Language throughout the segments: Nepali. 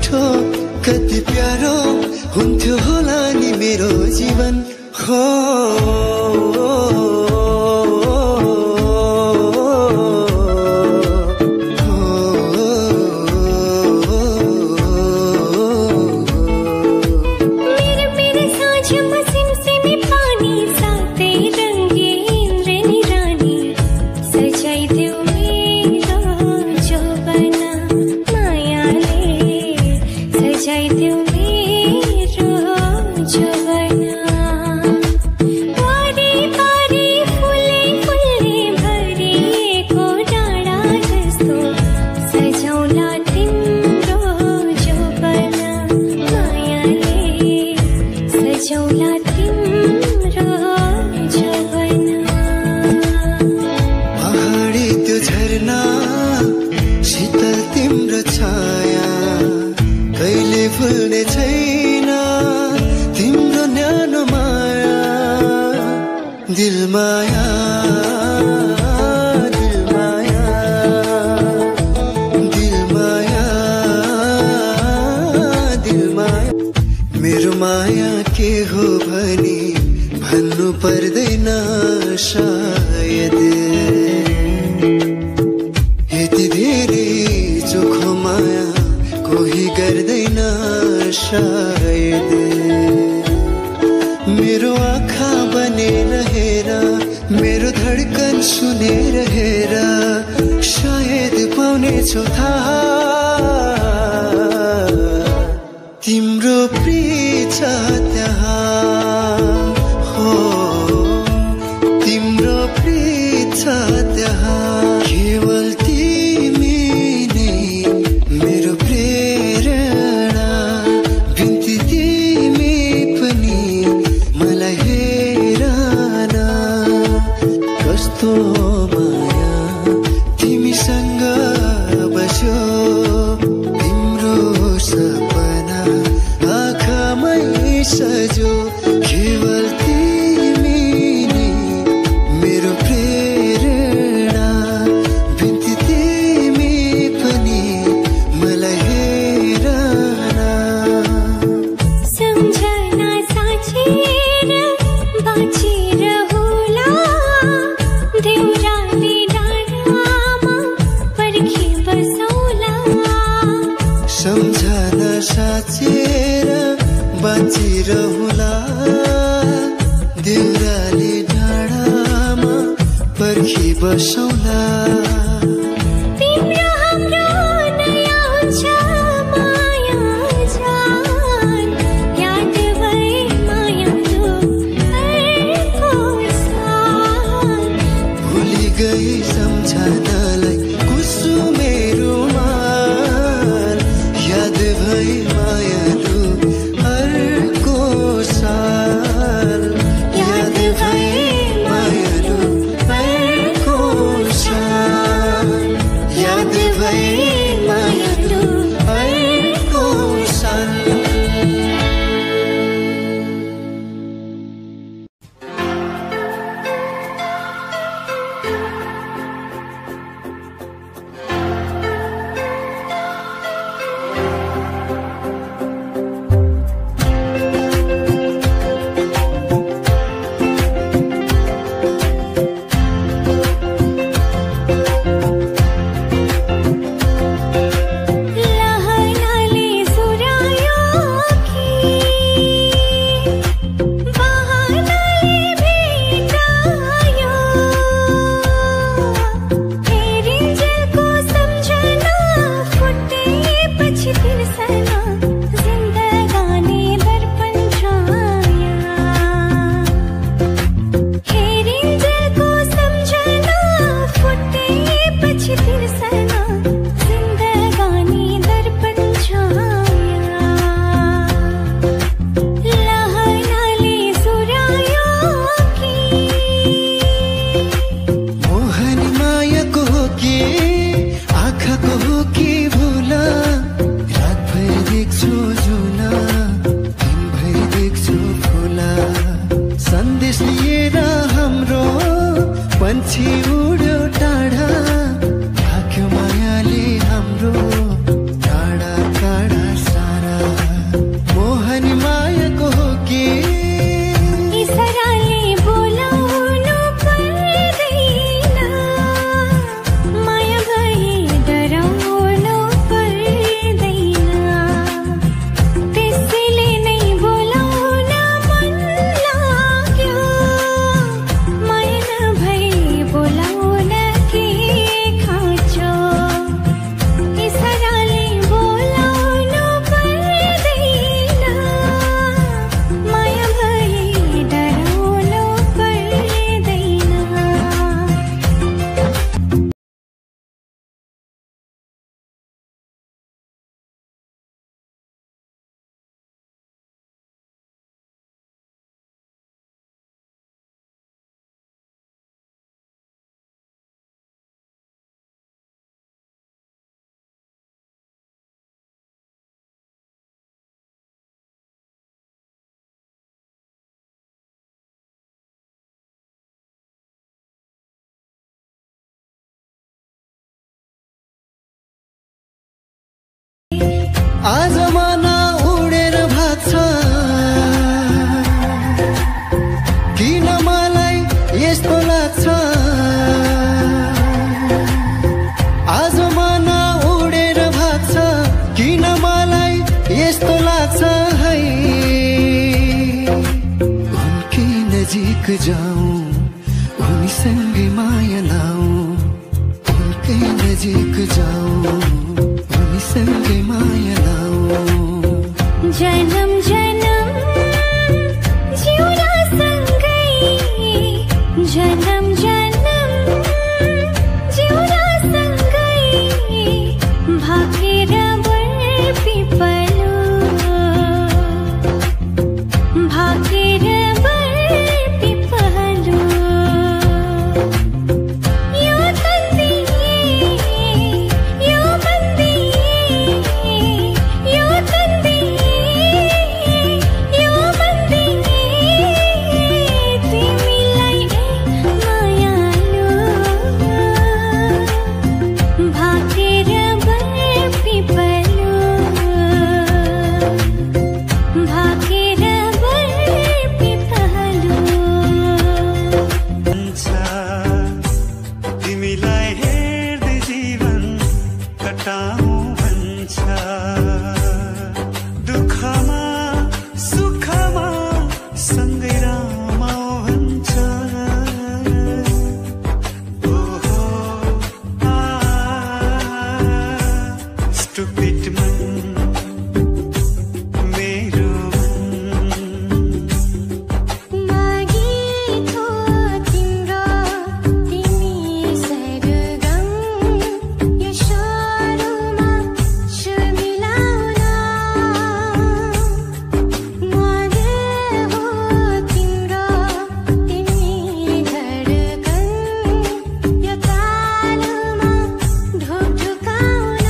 मिठो कति प्यारो हुन्थ्यो होला नि मेरो जीवन हो मेरो माया के हो भनी भन्नु पर्दैन सायद यति धेरै चोखो माया कोही गर्दैन सायद मेरो आँखा बनेर हेर मेरो धड्कन सुनेर हेर सायद पाउनेछौ थाहा तिम्रो प्रीत छ त्यहाँ हो तिम्रो प्रीत छ त्यहाँ केवल तिमी नै मेरो प्रेरणा बिन्ती तिमी पनि मलाई हेर न कस्तो माया तिमीसँग बस्यो तिम्रो सपना सजो केवल तिमी नै मेरो प्रेरणा बिन्ती तिमी पनि मलाई हेर न सम्झना साँचेर बाँचेर होला देउराली डाँडामा पर्खी बसौला सम्झना साँचेर बाँचिरहुला देउराली डाँडामा पर्खी बसौला तिम्रो हाम्रो नयाँ हुन्छ माया जान याद भए मायालु अर्को साल भुलि गई सम्झनालाई कुसुमे रुमाल याद भए मायालु याद भए मायालु अर्को साल आज मन उडेर भाग्छ किन मलाई यस्तो लाग्छ आज मन उडेर भाग्छ किन मलाई यस्तो लाग्छ है उनकै नजिक जाऊं उनीसँगै माया लाऊं उनकै नजिक जाऊं उनीसँगै माया लाऊं जन्म जन्म जिउला सँगै जन्म जन्म जिउला सँगै भागेर पिपलो भागेर पिपलो यो तन्दी यो बन्दी यो तन्दी यो बन्दी तिमीलाई मायालु भागेर पिपलो भागेर पिपलो तिमीलाई हेर्दै जीवन कटाऊ भन्छ दुःखमा सुखमा सँगै रमाऊ भन्छ ओहो स्टुपिड मन मेरो मागेको तिम्रो तिमी सरगम यो स्वरमा सुर मिलाउन मागेको तिम्रो तिमी धडकन यो तालमा ढुकढुकाउन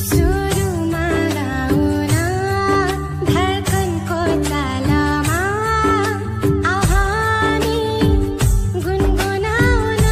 सुरुमा गाउन धडकनको तालमा आहानी गुनगुनाउन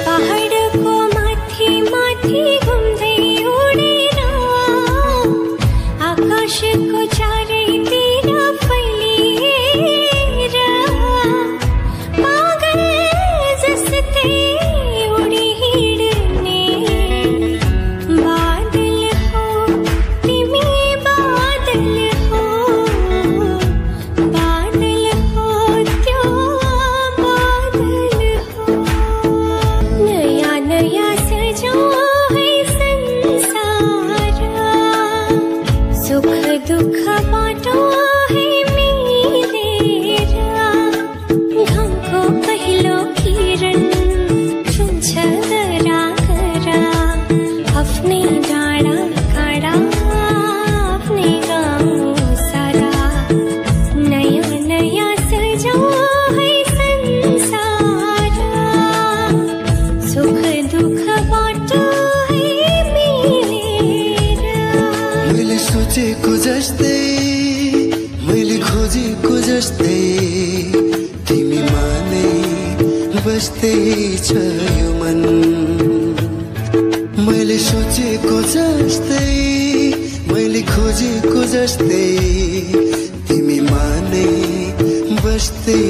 पहाडको माथि माथि घुम्दै उडेर आकाशको चारैतिर फैलिएर पागल जस्तै उडी हिँड्ने बादल हो तिमी बादल हो त्यो बादल हो नयाँ नयाँ सजाऊ है संसार सुख दुःख बाटो है मिलेर घामको पहिलो किरण छुन्छ गरागरा आफ्नै डाँडा काँडा आफ्नै गाउँ सारा नयाँ नयाँ सजाऊ है संसार सुख दुःख बाटो है मिलेर मैले सोचेको जस्तै मैले खोजेको जस्तै तिमीमा नै बस्दै छ यो मन मैले सोचेको जस्तै मैले खोजेको जस्तै तिमीमा नै बस्दै